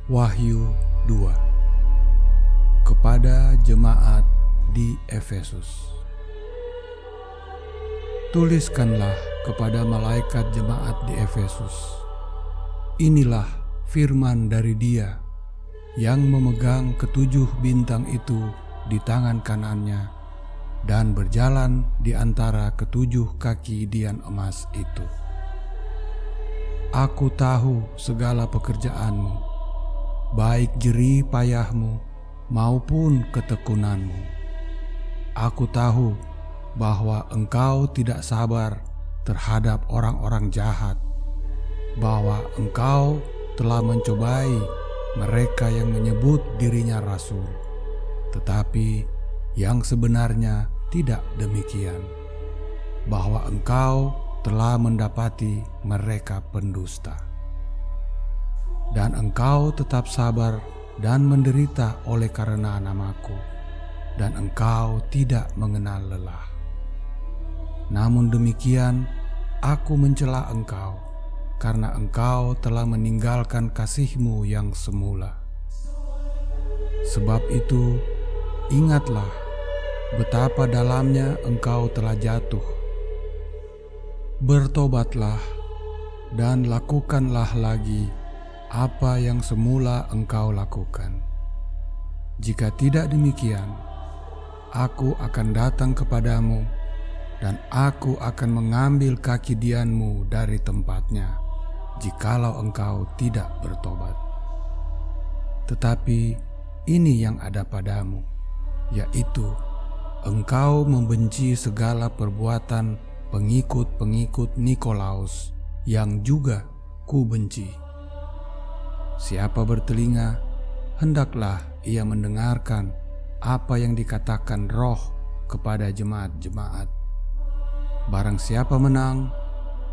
Wahyu 2. Kepada jemaat di Efesus. Tuliskanlah kepada malaikat jemaat di Efesus, inilah firman dari Dia yang memegang ketujuh bintang itu di tangan kanannya dan berjalan di antara ketujuh kaki dian emas itu. Aku tahu segala pekerjaanmu, baik jerih payahmu maupun ketekunanmu. Aku tahu bahwa engkau tidak sabar terhadap orang-orang jahat, bahwa engkau telah mencobai mereka yang menyebut dirinya rasul, tetapi yang sebenarnya tidak demikian, bahwa engkau telah mendapati mereka pendusta. Dan engkau tetap sabar dan menderita oleh karena namaku, dan engkau tidak mengenal lelah. Namun demikian, aku mencela engkau, karena engkau telah meninggalkan kasihmu yang semula. Sebab itu, ingatlah betapa dalamnya engkau telah jatuh. Bertobatlah dan lakukanlah lagi apa yang semula engkau lakukan. Jika tidak demikian, aku akan datang kepadamu dan aku akan mengambil kaki dianmu dari tempatnya, jikalau engkau tidak bertobat. Tetapi ini yang ada padamu, yaitu engkau membenci segala perbuatan pengikut-pengikut Nikolaus yang juga ku benci. Siapa bertelinga, hendaklah ia mendengarkan apa yang dikatakan Roh kepada jemaat-jemaat. Barang siapa menang,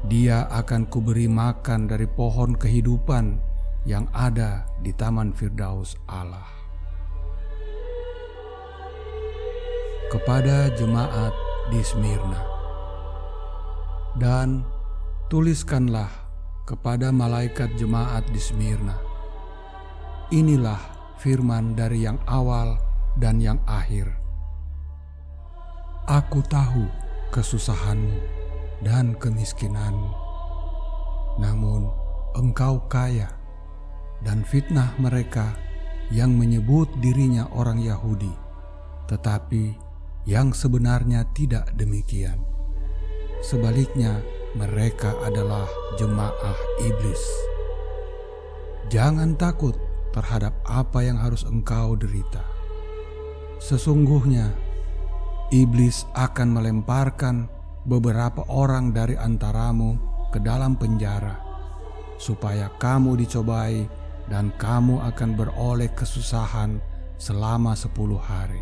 dia akan kuberi makan dari pohon kehidupan yang ada di Taman Firdaus Allah. Kepada jemaat di Smyrna. Dan tuliskanlah kepada malaikat jemaat di Smyrna, inilah firman dari yang awal dan yang akhir. Aku tahu kesusahanmu dan kemiskinanmu, namun engkau kaya, dan fitnah mereka yang menyebut dirinya orang Yahudi, tetapi yang sebenarnya tidak demikian. Sebaliknya, mereka adalah jemaah iblis. Jangan takut terhadap apa yang harus engkau derita. Sesungguhnya, iblis akan melemparkan beberapa orang dari antaramu ke dalam penjara, supaya kamu dicobai dan kamu akan beroleh kesusahan selama 10 hari.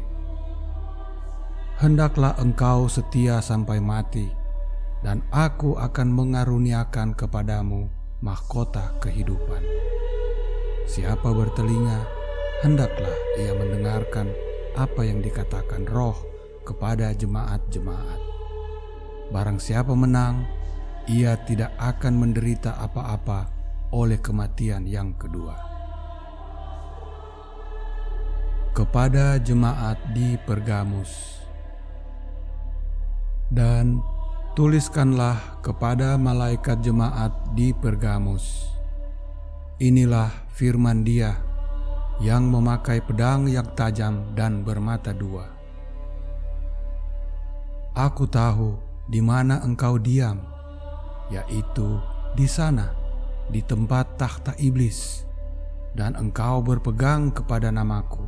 Hendaklah engkau setia sampai mati, dan aku akan mengaruniakan kepadamu mahkota kehidupan. Siapa bertelinga, hendaklah ia mendengarkan apa yang dikatakan Roh kepada jemaat-jemaat. Barang siapa menang, ia tidak akan menderita apa-apa oleh kematian yang kedua. Kepada jemaat di Pergamus. Dan tuliskanlah kepada malaikat jemaat di Pergamus, inilah firman Dia yang memakai pedang yang tajam dan bermata dua. Aku tahu di mana engkau diam, yaitu di sana, di tempat takhta iblis, dan engkau berpegang kepada namaku,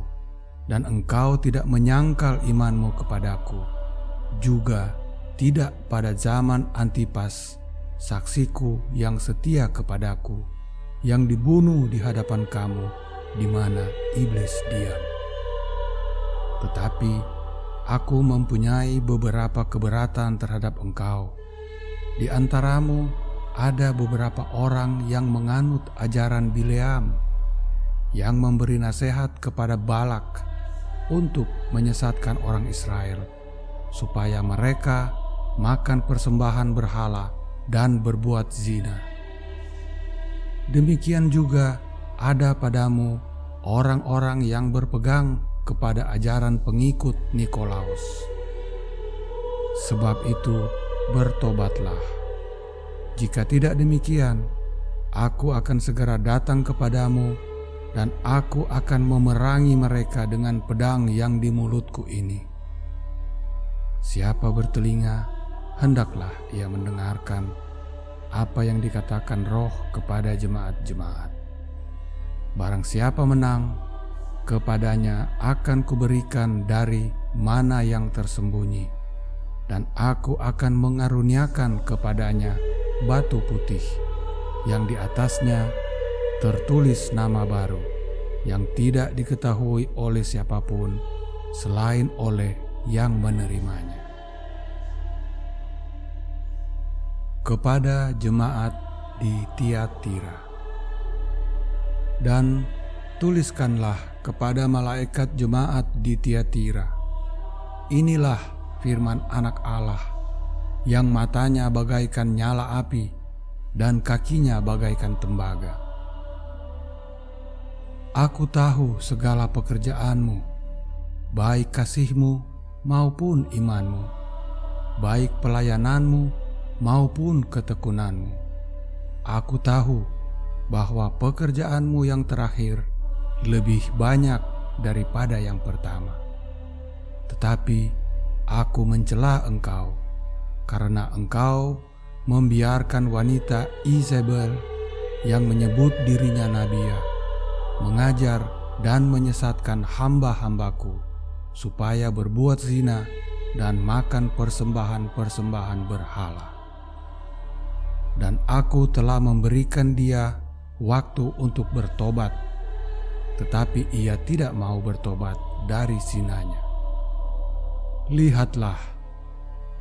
dan engkau tidak menyangkal imanmu kepadaku, juga tidak pada zaman Antipas, saksiku yang setia kepadaku, yang dibunuh di hadapan kamu, di mana iblis diam. Tetapi aku mempunyai beberapa keberatan terhadap engkau. Di antaramu ada beberapa orang yang menganut ajaran Bileam, yang memberi nasihat kepada Balak untuk menyesatkan orang Israel, supaya mereka makan persembahan berhala dan berbuat zina. Demikian juga ada padamu orang-orang yang berpegang kepada ajaran pengikut Nikolaus. Sebab itu bertobatlah. Jika tidak demikian, aku akan segera datang kepadamu dan aku akan memerangi mereka dengan pedang yang di mulutku ini. Siapa bertelinga, hendaklah ia mendengarkan apa yang dikatakan Roh kepada jemaat-jemaat. Barang siapa menang, kepadanya akan kuberikan dari mana yang tersembunyi, dan aku akan mengaruniakan kepadanya batu putih yang di atasnya tertulis nama baru yang tidak diketahui oleh siapapun selain oleh yang menerimanya. Kepada jemaat di Tiatira. Dan tuliskanlah kepada malaikat jemaat di Tiatira, inilah firman Anak Allah yang matanya bagaikan nyala api dan kakinya bagaikan tembaga. Aku tahu segala pekerjaanmu, baik kasihmu maupun imanmu, baik pelayananmu maupun ketekunanmu. Aku tahu bahwa pekerjaanmu yang terakhir lebih banyak daripada yang pertama. Tetapi aku mencela engkau, karena engkau membiarkan wanita Izebel yang menyebut dirinya nabiya mengajar dan menyesatkan hamba-hambaku supaya berbuat zina dan makan persembahan-persembahan berhala. Dan aku telah memberikan dia waktu untuk bertobat, tetapi ia tidak mau bertobat dari zinanya. Lihatlah,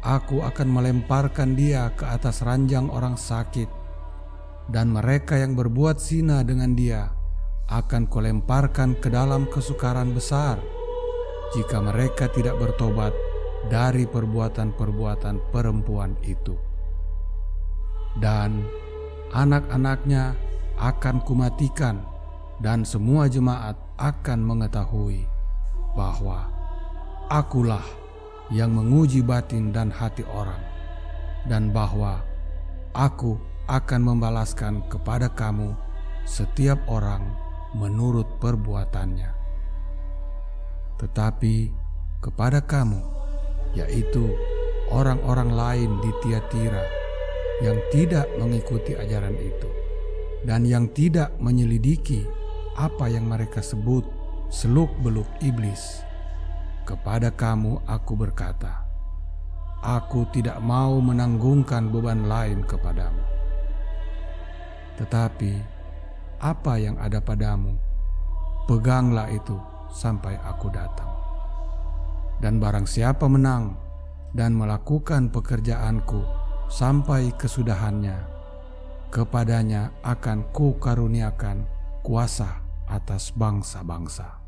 aku akan melemparkan dia ke atas ranjang orang sakit, dan mereka yang berbuat zina dengan dia akan kulemparkan ke dalam kesukaran besar jika mereka tidak bertobat dari perbuatan-perbuatan perempuan itu. Dan anak-anaknya akan kumatikan, dan semua jemaat akan mengetahui bahwa akulah yang menguji batin dan hati orang, dan bahwa aku akan membalaskan kepada kamu setiap orang menurut perbuatannya. Tetapi kepada kamu, yaitu orang-orang lain di Tiatira yang tidak mengikuti ajaran itu dan yang tidak menyelidiki apa yang mereka sebut seluk-beluk iblis, kepada kamu aku berkata, aku tidak mau menanggungkan beban lain kepadamu. Tetapi apa yang ada padamu, peganglah itu sampai aku datang. Dan barang siapa menang dan melakukan pekerjaanku sampai kesudahannya, kepadanya akan kukaruniakan kuasa atas bangsa-bangsa,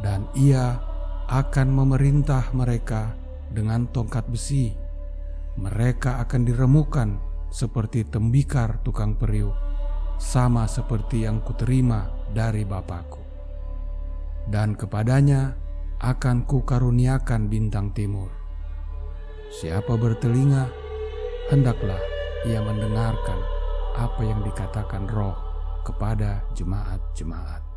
dan ia akan memerintah mereka dengan tongkat besi. Mereka akan diremukkan seperti tembikar tukang periuk, sama seperti yang kuterima dari Bapakku. Dan kepadanya akan kukaruniakan bintang timur. Siapa bertelinga, hendaklah ia mendengarkan apa yang dikatakan Roh kepada jemaat-jemaat.